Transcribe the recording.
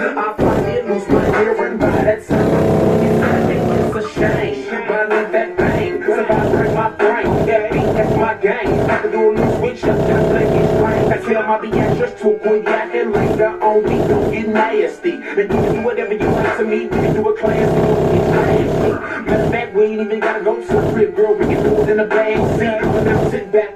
I finally lose my hearing by that time. It's a shame, but I need that pain. Somebody break my brain. That beat, that's my game. I can do a new switch up, just play it straight. I tell my Beatrice to quit yakking later on me. Don't get nasty. And you can do whatever you like to me. We can do a class, we can get nasty. Matter of fact, we ain't even gotta go to the crib, girl. We can do it in the back seat. Now sit back.